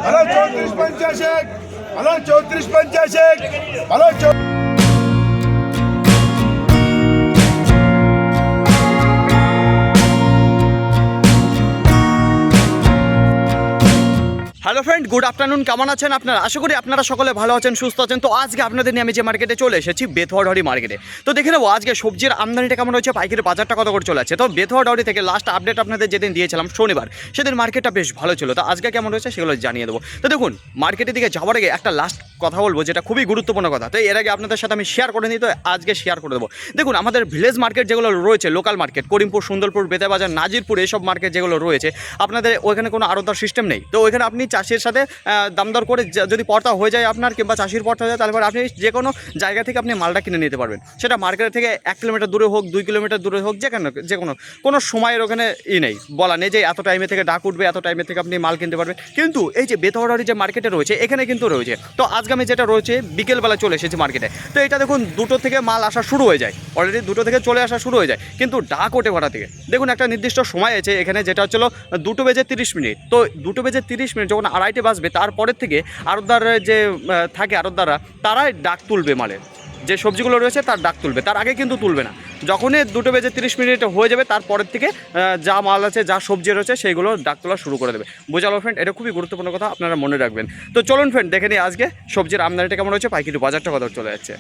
ভালো 34-50, ভালো 34-50, ভালো হ্যালো ফ্রেন্ড, গুড আফটারনুন। কেমন আছেন আপনারা? আশা করি আপনারা সকলে ভালো আছেন, সুস্থ আছেন। তো আজকে আপনাদের নিয়ে আমি যে মার্কেটে চলে এসেছি, বেথুয়াডাউরি মার্কেটে। তো দেখে নেবো আজকে সবজির আমদানিটা কেমন হয়েছে, পাইকারি বাজারটা কত করে চলে আছে। তো বেথুয়াডাউরি থেকে লাস্ট আপডেট আপনাদের যেদিন দিয়েছিলাম শনিবার, সেদিন মার্কেটটা বেশ ভালো ছিল। তো আজকে কেমন হয়েছে সেগুলো জানিয়ে দেবো। তো দেখুন, মার্কেটের দিকে যাওয়ার আগে একটা লাস্ট কথা বলবো, যেটা খুবই গুরুত্বপূর্ণ কথা। তো এর আগে আপনাদের সাথে আমি শেয়ার করে নিই, তো আজকে শেয়ার করে দেবো। দেখুন, আমাদের ভিলেজ মার্কেট যেগুলো রয়েছে, লোকাল মার্কেট, করিমপুর, সুন্দরপুর, বেতাবাজার, নাজিরপুর, এইসব মার্কেট যেগুলো রয়েছে, আপনাদের ওইখানে কোনো আড়তদার সিস্টেম নেই। তো ওইখানে আপনি চাষির সাথে দামদর করে যদি পর্তা হয়ে যায় আপনার, কিংবা চাষির পর্তা হয়ে যায়, তাহলে আপনি যে কোনো জায়গা থেকে আপনি মালটা কিনে নিতে পারবেন। সেটা মার্কেট থেকে 1 কিলোমিটার দূরে হোক, 2 কিলোমিটার দূরে হোক, যে কোনো সময়ের ওখানে নেই, বলা নেই যে এত টাইমে থেকে ডাক উঠবে, এত টাইমে থেকে আপনি মাল কিনতে পারবেন। কিন্তু এই যে বেথুয়াডাউরি যে মার্কেটে রয়েছে, এখানে কিন্তু রয়েছে। তো আজকে আমি যেটা রয়েছে, বিকেলবেলা চলে এসেছি মার্কেটে। তো এটা দেখুন, 2টো থেকে মাল আসা শুরু হয়ে যায়, অলরেডি 2টো থেকে চলে আসা শুরু হয়ে যায়, কিন্তু ডাক ওঠে ভাড়া থেকে। দেখুন, একটা নির্দিষ্ট সময় আছে এখানে, যেটা হচ্ছিল 2:30। তো 2:30 যখন 2:30 বাজবে, তারপরের থেকে আড়তদার যে থাকে আড়তদাররা, তারাই ডাক তুলবে মালের, যে সবজিগুলো রয়েছে তার ডাক তুলবে। তার আগে কিন্তু তুলবে না। যখনই 2:30 হয়ে যাবে, তারপরের থেকে যা মাল আছে, যা সবজি রয়েছে, সেইগুলো ডাক তোলা শুরু করে দেবে। বোঝালো ফ্রেন্ড? এটা খুবই গুরুত্বপূর্ণ কথা, আপনারা মনে রাখবেন। তো চলুন ফ্রেন্ড, দেখে নিই আজকে সবজির আমদানিটা কেমন হয়েছে, পাইকারি বাজারটা কত চলে যাচ্ছে।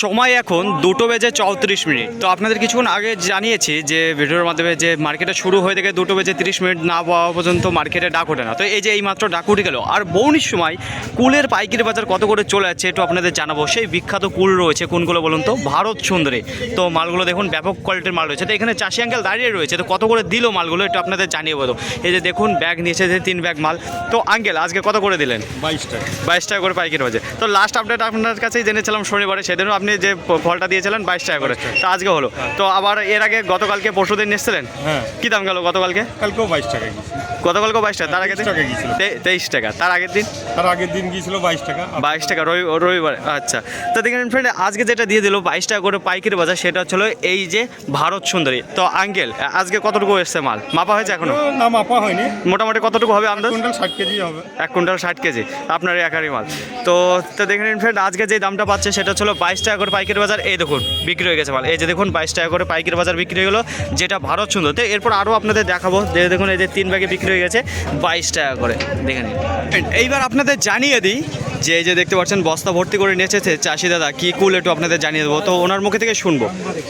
সময় এখন 2:34। তো আপনাদের কিছুক্ষণ আগে জানিয়েছি যে ভিডিওর মাধ্যমে, যে মার্কেটে শুরু হয়ে থেকে 2:30 না পাওয়া পর্যন্ত মার্কেটে ডাক ওঠে না। তো এই যে এইমাত্র ডাক উঠে গেল। আর বৌনির সময় কুলের পাইকারি বাজার কত করে চলে যাচ্ছে একটু আপনাদের জানাবো। সেই বিখ্যাত কুল রয়েছে, কোনগুলো বলুন তো? ভারত সুন্দরী। তো মালগুলো দেখুন, ব্যাপক কোয়ালিটির মাল রয়েছে। তো এখানে চাষি আঙ্কেল দাঁড়িয়ে রয়েছে, তো কত করে দিল মালগুলো একটু আপনাদের জানিয়ে বলো। এই যে দেখুন, ব্যাগ নিয়েছে যে 3 ব্যাগ মাল। তো আঙ্কেল আজকে কত করে দিলেন? 22 টাকা। 22 টাকা করে পাইকারি বাজার। তো লাস্ট আপডেট আপনার কাছেই জেনেছিলাম শনিবারে, সেদিনও আপনি যে ফলটা দিয়েছিলেন 22 টাকা করে। তো আজকে হলো। তো আবার এর আগে গতকালকে পরশুদিন নিচ্ছিলেন, হ্যাঁ। কি দাম গেল গতকালকে? কালকেও 22 টাকা গিয়েছিল। গতকালকে 22 টাকা, তার আগের দিন 23 টাকা গিয়েছিল। 23 টাকা, তার আগের দিন তার আগের দিন গিয়েছিল 22 টাকা। 22 টাকা রবিবার। আচ্ছা, তো দেখেন ফ্রেন্ড, আজকে যেটা দিয়ে দিল 22 টাকা করে পাইকারি বাজার, সেটা হচ্ছিল এই যে ভারত সুন্দরী। তো আঙ্কেল আজকে কতটুকু এসছে মাল? মাপা হয়েছে এখনো? না, মাপা হয়নি। মোটামুটি কতটুকু হবে আমাদের? কুইন্টাল 60 কেজি হবে। 1 কুইন্টাল 60 কেজি আপনার একারই মাল। তো দেখে নিন ফ্রেন্ড, আজকে যে দামটা পাচ্ছে সেটা ছিল 22 টাকা করে পাইকারি বাজার। এই দেখুন বিক্রি হয়ে গেছে মাল। এই যে দেখুন 22 টাকা করে পাইকারি বাজার বিক্রি হয়ে গেলো, যেটা ভারত সুন্দর। তো এরপর আরও আপনাদের দেখাবো, দেখুন এই যে 3 ব্যাগে বিক্রি হয়ে গেছে 22 টাকা করে। দেখে নিন। এইবার আপনাদের জানিয়ে দিই যে এই যে দেখতে পাচ্ছেন বস্তা ভর্তি করে নিয়ে এসেছে চাষি দাদা, কী কুল একটু আপনাদের জানিয়ে দেবো। তো ওনার মুখে থেকে শুনবো।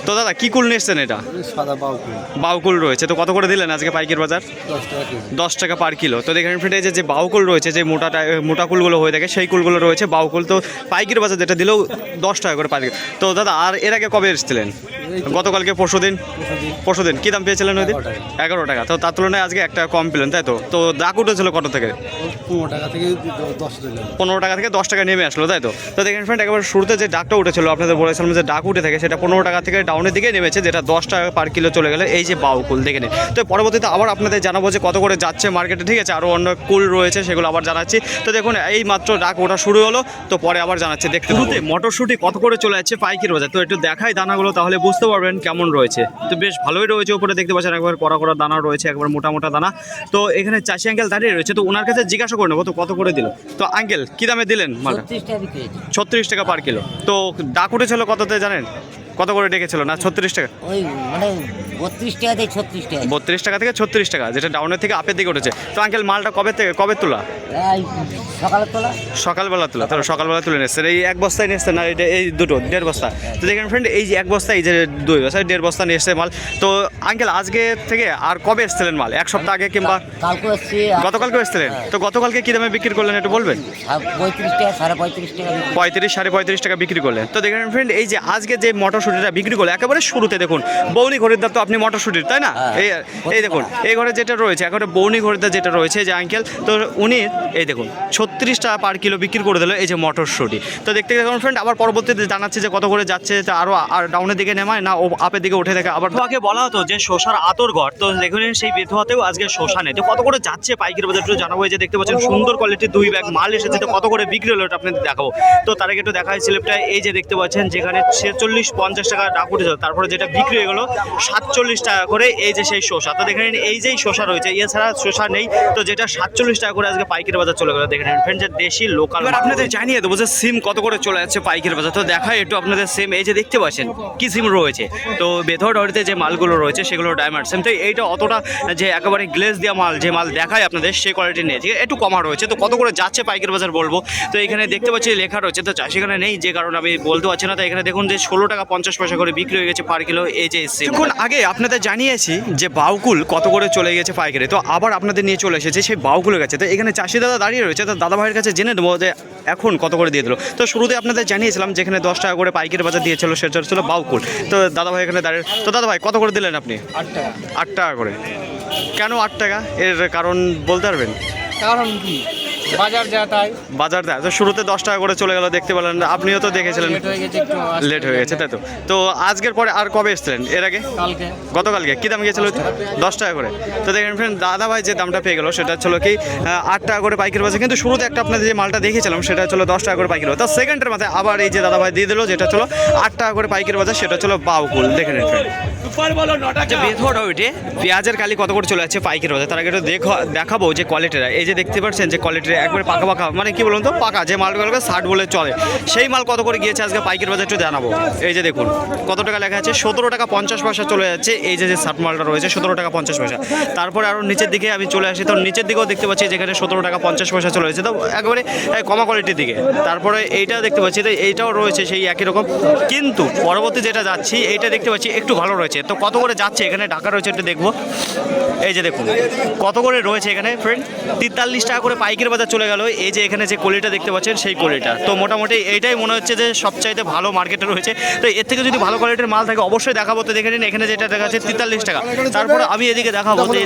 তো দাদা, কী কুল নিয়ে এসছেন? এটা সাদা বাউকুল। বাউকুল রয়েছে। তো কত করে দিলেন আজকে পাইকারি বাজার? 10 টাকা পার কিলো। তো দেখেন ফ্রেন্ড, এই যে বাউকুল রয়েছে, যে মোটা কুলগুলো হয়ে থাকে, সেই কুলগুলো রয়েছে বাউকুল। তো পাইকারি বাজার যেটা দিলেও 10 টাকা করে পার কিলো। তো দাদা, আর এর আগে কবে এসেছিলেন? গতকালকে পরশুদিন কী দাম পেয়েছিলেন ওই দিন? 11 টাকা। তো তার তুলনায় আজকে 1 টাকা কম পেলেন, তাই তো? তো ডাক উঠেছিল কত থেকে? 15 টাকা থেকে 10 দিলাম। 15 টাকা থেকে 10 টাকা নেমে আসলো, তাই তো? তো দেখেন ফ্রেন্ড, একেবারে শুরুতে যে ডাকটা উঠেছিল, আপনাদের বলেছিলাম যে ডাক উঠে থাকে, সেটা 15 টাকা থেকে ডাউনের দিকে নেমেছে, যেটা 10 টাকা পার কিলো চলে গেলে এই যে বাউকুল। দেখে নিন। তো পরবর্তীতে আবার আপনাদের জানাবো যে কত করে যাচ্ছে মার্কেটে, ঠিক আছে? আরও অন্য কুল রয়েছে, সেগুলো আবার জানাচ্ছি। তো দেখুন, এই মাত্র ডাক ওঠা শুরু হলো, তো পরে আবার জানাচ্ছি। দেখতে শুরুতে মটরশুঁটি কত করে চলে যাচ্ছে পাইকারি বাজার। তো একটু দেখাই দানাগুলো, তাহলে বুঝতে পারবেন কেমন রয়েছে। তো বেশ ভালোই রয়েছে, উপরে দেখতে পাচ্ছেন একবার কড়া কড়া দানা রয়েছে, একবার মোটা মোটা দানা। তো এখানে চাষি আঙ্কেল দাঁড়িয়ে রয়েছে, তো ওনার কাছে জিজ্ঞাসা করে নেবো তো কত করে দিল। তো আঙ্কেল, কী দামে দিলেন মালটা? 36 টাকা পার কিলো। তো ডাক উঠেছিল কততে জানেন? কত করে ডেকেছিল? না 36 টাকা, ওই মানে 32 টাকা থেকে 36 টাকা। 32 টাকা থেকে 36 টাকা, যেটা ডাউনের থেকে আপের দিকে উঠেছে। তো আঙ্কেল, মালটা কবে তোলা? এই সকালে তোলা। সকালবেলা তোলা। তাহলে সকালবেলা তুলে নিচ্ছেন। এই 1 বস্তায় নিয়ে এসছেন না? এটা এই দুটো 1.5 বস্তা। তো দেখেন ফ্রেন্ড, এই যে 1 বস্তা, এই যে 2 বস্তা, 1.5 বস্তা নিয়ে এসছে মাল। তো আঙ্কেল, আজকে থেকে আর কবে এসছিলেন মাল? 1 সপ্তাহ আগে কিংবা কালকে আসছি। গতকালকে এসছিলেন? তো গতকালকে কী দামে বিক্রি করলেন একটু বলবেন? 35 টাকা, 35.5 টাকা। 35-35.5 টাকা বিক্রি করলেন। তো দেখেন ফ্রেন্ড, এই যে আজকে যে মটরশুঁটিটা বিক্রি করলো, একেবারে শুরুতে দেখুন, বৌনি খরিদ্দার তো আপনি মটরশুঁটির, তাই না? এই দেখুন, এই ঘরে যেটা রয়েছে, এখন বৌনি খরিদ্দার যেটা রয়েছে যে আঙ্কেল, তো উনি এই দেখুন 36 টাকা পার কিলো বিক্রি করে দিল এই যে মটরশুঁটি। তো দেখতে দেখুন ফ্রেন্ড, আবার পরবর্তীতে জানাচ্ছে যে কত করে যাচ্ছে, তো আরও আর ডাউনের দিকে নেমায় না, ও আপের দিকে উঠে থাকে। আবার তোমাকে বলা হতো যে শসার আতর ঘর, তো দেখুন সেই বেথুয়াতেও আজকে শসা নেই। তো কত করে যাচ্ছে পাইকারি বাজার একটু জানাবো। এই যে দেখতে পাচ্ছেন সুন্দর কোয়ালিটির 2 ব্যাগ মাল এসেছে, তো কত করে বিক্রি হলো এটা আপনাদের দেখাবো। তো তার আগে একটু দেখা হয় স্লিপটা, এই যে দেখতে পাচ্ছেন, যেখানে 46, টাকা ডাক উঠেছিল, তারপরে যেটা বিক্রি হয়ে গেলো 47 টাকা করে। এই যে সেই শসা, তো দেখে নিন এই যেই শসা রয়েছে, এছাড়া শসা নেই, তো যেটা 47 টাকা করে আজকে পাইকারি বাজার চলে গেলো। দেখে নিন ফ্রেন্ড, যে দেশি লোকাল। এবার আপনাদের জানিয়ে দেবো যে সিম কত করে চলে যাচ্ছে পাইকারি বাজার। তো দেখায় একটু আপনাদের সিম, এই যে দেখতে পাচ্ছেন কি সিম রয়েছে। তো বেথুয়া ডরিতে যে মালগুলো রয়েছে সেগুলো ডায়মন্ড সিম। তো এইটা অতটা যে একেবারে গ্লেজ দেওয়া মাল, যে মাল দেখায় আপনাদের সেই কোয়ালিটি নেই, ঠিক আছে, একটু কমা রয়েছে। তো কত করে যাচ্ছে পাইকারি বাজার বলবো। তো এখানে দেখতে পাচ্ছি লেখা রয়েছে, তো সেখানে নেই যে কারণে আমি বলতে পারছি না। তো এখানে দেখুন যে 16 টাকা 50 পয়সা করে বিক্রি হয়ে গেছে পার কিলো। এই যে সিম এখন আগে আপনাদের জানিয়েছি যে বাউকুল কত করে চলে গেছে পাইকারি, তো আবার আপনাদের নিয়ে চলে এসেছে সেই বাউকুলের কাছে। তো এখানে চাষি দাদা দাঁড়িয়ে রয়েছে, তো দাদা ভাইয়ের কাছে জেনে দেবো যে এখন কত করে দিয়ে দিল। তো শুরুতে আপনাদের জানিয়েছিলাম যেখানে 10 টাকা করে পাইকারি বাজার দিয়েছিল সেটা ছিল বাউকুল। তো দাদা ভাই এখানে দাঁড়িয়ে, তো দাদা ভাই কত করে দিলেন আপনি? 8 টাকা করে। কেন 8 টাকা, এর কারণ বলতে পারবেন? কারণ কি, বাজার যা তাই। বাজার দেয়, তো শুরুতে 10 টাকা করে চলে গেল, দেখতে পেলেন, আপনিও তো দেখেছিলেন লেট হয়ে গেছে, তাই তো। তো আজকের পরে আর কবে এসেছিলেন এর আগে? কালকে। গতকালকে কী দাম গিয়েছিল? 10 টাকা করে। তো দেখেন ফ্রেন্ড, দাদা ভাই যে দামটা পেয়ে গেল সেটা ছিল কি 8 টাকা করে পাইকারি বাজার, কিন্তু শুরুতে একটা আপনাদের যে মালটা দেখেছিলাম সেটা ছিল 10 টাকা করে পাইকারি বাজার। তো সেকেন্ডের মাথায় আবার এই যে দাদা ভাই দিয়ে দিল যেটা ছিল 8 টাকা করে পাইকারি বাজার, সেটা ছিল বাউকুল। দেখে নিন ফ্রেন্ড, যে বেথুয়া ডরিতে পেঁয়াজের কালি কত করে চলে যাচ্ছে পাইকারি বাজার, তার আগে একটু দেখাবো যে কোয়ালিটিটা। এই যে দেখতে পাচ্ছেন যে কোয়ালিটির একবারে পাকা পাকা, মানে কি বলুন তো, পাকা যে মালগুলো 60 বলে চলে, সেই মাল কত করে গিয়েছে আজকে পাইকারি বাজার একটু জানাবো। এই যে দেখুন কত টাকা লেখা আছে, 17 টাকা 50 পয়সা চলে যাচ্ছে। এই যে 60 মালটা রয়েছে 17 টাকা 50 পয়সা। তারপরে আরও নিচের দিকে আমি চলে আসি, তো নিচের দিকেও দেখতে পাচ্ছি যেখানে 17 টাকা 50 পয়সা চলে যাচ্ছে, তো একেবারে কমা কোয়ালিটির দিকে। তারপরে এইটা দেখতে পাচ্ছি, তো এইটাও রয়েছে সেই একই রকম, কিন্তু পরবর্তী যেটা যাচ্ছি এইটা দেখতে পাচ্ছি একটু ভালো রয়েছে। তো কত করে যাচ্ছে এখানে ঢাকা রয়েছে একটু দেখবো। এই যে দেখুন কত করে রয়েছে এখানে ফ্রেন্ড, 43 টাকা করে পাইকারি বাজার চলে গেল। এই যে এখানে যে কোয়ালিটা দেখতে পাচ্ছেন সেই কোয়ালিটা, তো মোটামুটি এইটাই মনে হচ্ছে যে সবচাইতে ভালো মার্কেটে রয়েছে। তো এর থেকে যদি ভালো কোয়ালিটির মাল থাকে অবশ্যই দেখাবো। তো দেখে নিন এখানে যেটা দেখা যাচ্ছে 43 টাকা। তারপরে আমি এদিকে দেখাবো, তো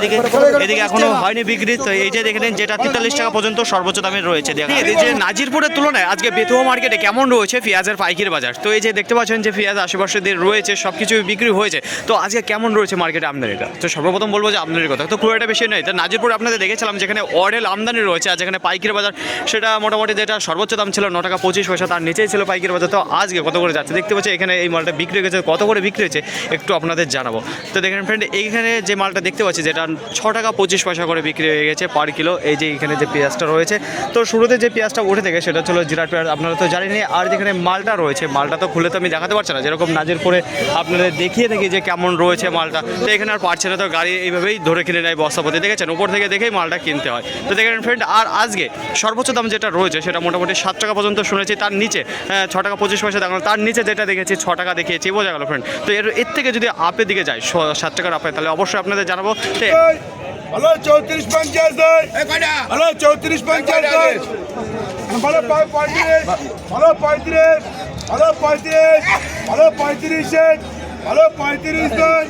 এদিকে এখনো হয়নি বিক্রি। তো এই যে দেখে নিন যেটা 43 টাকা পর্যন্ত সর্বোচ্চ দামে রয়েছে। এই যে নাজিরপুরের তুলনায় আজকে বেথুয়া মার্কেটে কেমন রয়েছে পেঁয়াজের পাইকারি বাজার। তো এই যে দেখতে পাচ্ছেন যে পেঁয়াজ আশেপাশে দিয়ে রয়েছে, সব কিছু বিক্রি হয়েছে। তো আজকে কেমন রয়েছে মার্কেটে আমদানিটা, তো সর্বপ্রথম বলবো যে আমদানির কথা তো খুব একটা বেশি নেই। তো নাজিরপুর আপনাদের দেখেছিলাম যেখানে অরেল আমদানি রয়েছে, আর যেখানে পাইকারি বাজার সেটা মোটামুটি যেটা সর্বোচ্চ দাম ছিল 9 টাকা 25 পয়সা, তার নিচেই ছিল পাইকারি বাজার। তো আজকে কত করে যাচ্ছে দেখতে পাচ্ছি, এখানে এই মালটা বিক্রি হয়েছে, কত করে বিক্রি হয়েছে একটু আপনাদের জানাবো। তো দেখেন ফ্রেন্ড, এইখানে যে মালটা দেখতে পাচ্ছি যেটা 6 টাকা 25 পয়সা করে বিক্রি হয়ে গেছে পার কিলো। এই যে এখানে যে পেঁয়াজটা রয়েছে, তো শুরুতে যে পেঁয়াজটা উঠে থেকে সেটা ছিল জিরাট পেঁয়াজ, আপনারা তো জানেনই। আর যেখানে মালটা রয়েছে, মালটা তো খুলে তো আমি দেখাতে পারছি না, যেরকম নাজিরপুরে আপনাদের দেখিয়ে থাকি যে কেমন রয়েছে মালটা। তো এখানে আর পারছে না, তো গাড়ি এইভাবেই ধরে কিনে নেয় বস্তাপতি, দেখেছেন উপর থেকে দেখেই মালটা কিনতে হয়। তো দেখেন ফ্রেন্ড, আর আজকে সর্বোচ্চ দাম যেটা রয়েছে সেটা মোটামুটি 7 টাকা পর্যন্ত শুনেছি, তার নিচে 6 টাকা 25 পয়সা দেখানো, তার নিচে যেটা দেখেছি 6 টাকা দেখিয়েছি, বোঝা গেল ফ্রেন্ড। তো এর থেকে যদি আপের দিকে যায় 7 টাকার আপে, তাহলে অবশ্যই আপনাদের জানাবো। ভালো 34-50 দেয়, ভালো 34-50 দেয়, ভালো 35, ভালো 35, ভালো 35, ভালো 35, ভালো 35 দেয়,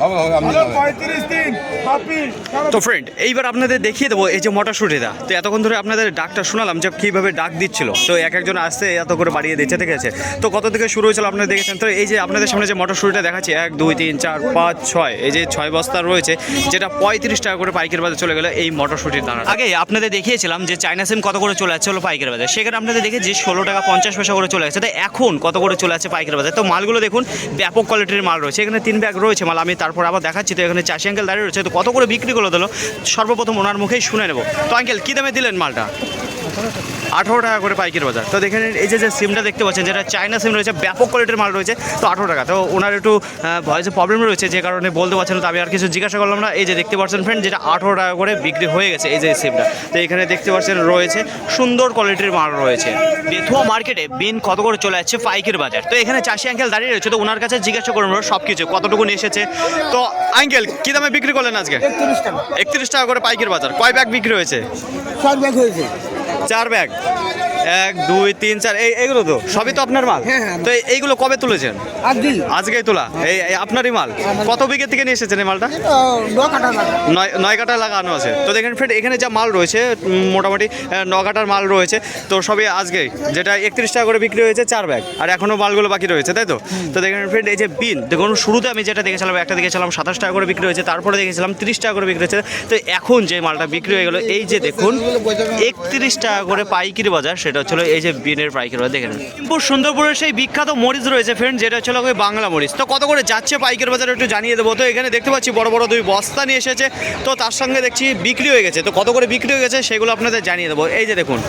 ভালো 35 দিন বাপি। তো ফ্রেন্ড, এইবার আপনাদের দেখিয়ে দেবো এই যে মটরশুঁটিটা। তো এতক্ষণ ধরে আপনাদের ডাকটা শোনালাম যে কীভাবে ডাক দিচ্ছিল, তো এক একজন আসতে এত করে বাড়িয়ে দিচ্ছে, ঠিক আছে। তো কত থেকে শুরু হয়েছিল আপনারা দেখেছেন। তো এই যে আপনাদের সামনে যে মটরশুঁটিটা দেখাচ্ছি 1 2 3 4 5 6, এই যে 6 বস্তা রয়েছে, যেটা 35 টাকা করে পাইকারি বাজার চলে গেলো এই মটরশুঁটির দানা। আগে আপনাদের দেখিয়েছিলাম যে চায়না সিম কত করে চলে যাচ্ছে হলো পাইকারি বাজার, সেখানে আপনাদের দেখে যে 16 টাকা 50 পয়সা করে চলে যাচ্ছে। তো এখন কত করে চলে যাচ্ছে পাইকারি বাজার। তো মালগুলো দেখুন ব্যাপক কোয়ালিটির মাল রয়েছে, এখানে 3 ব্যাগ রয়েছে মাল, আমি তারপর আবার দেখাচ্ছি। তো এখানে চাষি আঙ্কেল দাঁড়িয়ে রয়েছে, তো কত করে বিক্রি করে দিল সর্বপ্রথম ওনার মুখেই শুনে নেব। তো আঙ্কেল কী দামে দিলেন মালটা? 18 টাকা করে পাইকারি বাজার। তো দেখেন এই যে সিমটা দেখতে পাচ্ছেন যেটা চায়না সিম রয়েছে, ব্যাপক কোয়ালিটির মাল রয়েছে, তো 18 টাকা। তো ওনার একটু ভয়েসে প্রবলেম রয়েছে, যে কারণে বলতে পারছেন না, তো আমি আর কিছু জিজ্ঞাসা করলাম না। এই যে দেখতে পাচ্ছেন ফ্রেন্ড, যেটা 18 টাকা করে বিক্রি হয়ে গেছে এই যে সিমটা। তো এখানে দেখতে পাচ্ছেন রয়েছে সুন্দর কোয়ালিটির মাল রয়েছে। বেথুয়া মার্কেটে বিন কত করে চলে যাচ্ছে পাইকারি বাজার। তো এখানে চাষি আঙ্কেল দাঁড়িয়ে রয়েছে, তো ওনার কাছে জিজ্ঞাসা করুন সব কিছু কতটুকু নিয়ে এসেছে। তো আঙ্কেল কী দামে বিক্রি করলেন আজকে? 31 টাকা করে পাইকারি বাজার। কয় ব্যাগ বিক্রি হয়েছে? 4 ব্যাগ হয়েছে। 4 ব্যাগ, 1 2 3 4, এইগুলো তো সবই তো আপনার মাল। তো এইগুলো কবে তুলেছেন? আজকেই তোলা। এই আপনারই মাল। কত বিঘে থেকে নিয়ে এসেছেন এই মালটা? 9 কাঠা লাগানো আছে। তো দেখেন ফ্রেন্ড, এখানে যা মাল রয়েছে মোটামুটি 9 কাঠার মাল রয়েছে, তো সবই আজকেই, যেটা 31 টাকা করে বিক্রি হয়েছে 4 ব্যাগ, আর এখনও মালগুলো বাকি রয়েছে, তাই তো। তো দেখেন ফ্রেন্ড, এই যে বিন দেখুন, শুরুতে আমি যেটা দেখেছিলাম একটা দেখেছিলাম 27 টাকা করে বিক্রি হয়েছে, তারপরে দেখেছিলাম 30 টাকা করে বিক্রি হয়েছে। তো এখন যে মালটা বিক্রি হয়ে গেলো এই যে দেখুন 31 টাকা করে পাইকারি বাজার, সেটা যেটা হচ্ছিল এই যে বিনের পাইকারি বাজার দেখেন সুন্দরপুরের সেই বিখ্যাত মরিচ রয়েছে ফ্রেন্ড, যেটা হচ্ছিল ওই বাংলা মরিচ। তো কত করে যাচ্ছে পাইকারি বাজারে একটু জানিয়ে দেবো। তো এখানে দেখতে পাচ্ছি বড় বড় 2 বস্তা নিয়ে এসেছে, তো তার সঙ্গে দেখছি বিক্রি হয়ে গেছে। তো কত করে বিক্রি হয়ে গেছে সেগুলো আপনাদের জানিয়ে দেবো। এই যে দেখুন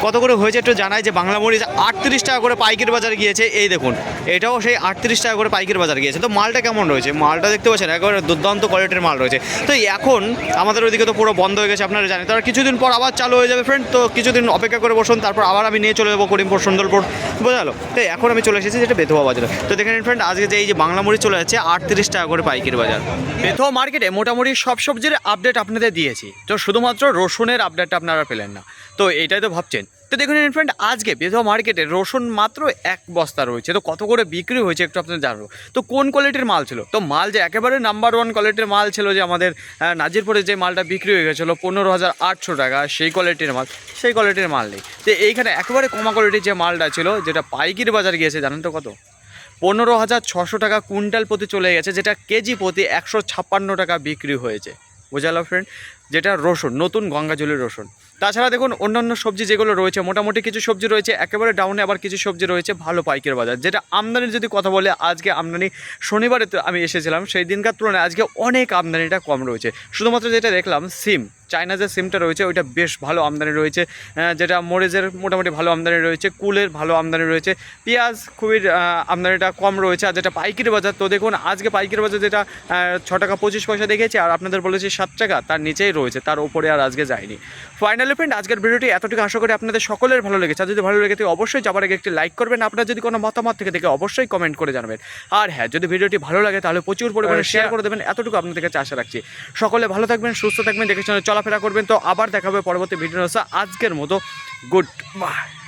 কত করে হয়েছে একটু জানাই, যে বাংলা মরিচ 38 টাকা করে পাইকারি বাজারে গিয়েছে। এই দেখুন এটাও সেই 38 টাকা করে পাইকারি বাজারে গিয়েছে। তো মালটা কেমন রয়েছে, মালটা দেখতে পাচ্ছেন একেবারে দুর্দান্ত কোয়ালিটির মাল রয়েছে। তো এখন আমাদের ওইদিকে তো পুরো বন্ধ হয়ে গেছে, আপনারা জানেন। তার কিছুদিন পর আবার চালু হয়ে যাবে ফ্রেন্ড, তো কিছুদিন অপেক্ষা করে বসুন, তারপর আবার আমি নিয়ে চলে যাবো করিমপুর সুন্দরপুর, বোঝা গেলো। তো এখন আমি চলে এসেছি যেটা বেথুয়া বাজারে। তো দেখেন ফ্রেন্ড আজকে যে এই যে বাংলা মরিচ চলে যাচ্ছে 38 টাকা করে পাইকারি বাজার। বেথুয়া মার্কেটে মোটামুটি সব সবজির আপডেট আপনাদের দিয়েছি, তো শুধুমাত্র রসুনের আপডেটটা আপনারা পেলেন না, তো এটাই তো ভাবছেন। তো দেখুন ফ্রেন্ড আজকে বেথুয়া মার্কেটে রসুন মাত্র 1 বস্তা রয়েছে। তো কত করে বিক্রি হয়েছে একটু আপনাদের জানবো। তো কোন কোয়ালিটির মাল ছিল, তো মাল যে একেবারে নাম্বার 1 কোয়ালিটির মাল ছিল, যে আমাদের নাজিরপুরে যে মালটা বিক্রি হয়ে গেছিলো 15,800 টাকা, সেই কোয়ালিটির মাল, সেই কোয়ালিটির মাল নেই। তো এইখানে একেবারে কমা কোয়ালিটির যে মালটা ছিল, যেটা পাইকারি বাজার গিয়েছে জানেন তো কত, 15,600 টাকা কুইন্টাল প্রতি চলে গেছে, যেটা কেজি প্রতি 156 টাকা বিক্রি হয়েছে, বুঝালো ফ্রেন্ড। যেটা রসুন, নতুন গঙ্গাজলের রসুন। তাছাড়া দেখুন অন্যান্য সবজি যেগুলো রয়েছে, মোটামুটি কিছু সবজি রয়েছে একেবারে ডাউনে, আবার কিছু সবজি রয়েছে ভালো পাইকারি বাজার। যেটা আমদানির যদি কথা বলে, আজকে আমদানি শনিবারে তো আমি এসেছিলাম, সেই দিনকার তুলনায় আজকে অনেক আমদানিটা কম রয়েছে। শুধুমাত্র যেটা দেখলাম সিম, চায়না যে সিমটা রয়েছে ওইটা বেশ ভালো আমদানি রয়েছে, যেটা মরিচের মোটামুটি ভালো আমদানি রয়েছে, কুলের ভালো আমদানি রয়েছে, পেঁয়াজ খুবই আমদানিটা কম রয়েছে। আর যেটা পাইকারি বাজার, তো দেখুন আজকে পাইকারি বাজার যেটা 6 টাকা 25 পয়সা দেখেছি, আর আপনাদের বলেছি 7 টাকা, তার নিচেই রয়েছে, তার উপরে আর আজকে যায়নি। ফাইনালি ফ্রেন্ড আজকের ভিডিওটি এতটুকু, আশা করি আপনাদের সকলের ভালো লেগেছে। আর যদি ভালো লেগে থাকে অবশ্যই যাবার আগে একটি লাইক করবেন, আপনার যদি কোনো মতামত থেকে দেখে অবশ্যই কমেন্ট করে জানাবেন। আর হ্যাঁ, যদি ভিডিওটি ভালো লাগে তাহলে প্রচুর পরিমাণে শেয়ার করে দেবেন, এতটুকু আপনাদের কাছে আশা রাখছি। সকলে ভালো থাকবেন, সুস্থ থাকবেন, দেখে চলাফেরা করবেন। তো আবার দেখা হবে পরবর্তী ভিডিও। আজকের মতো গুড বাই।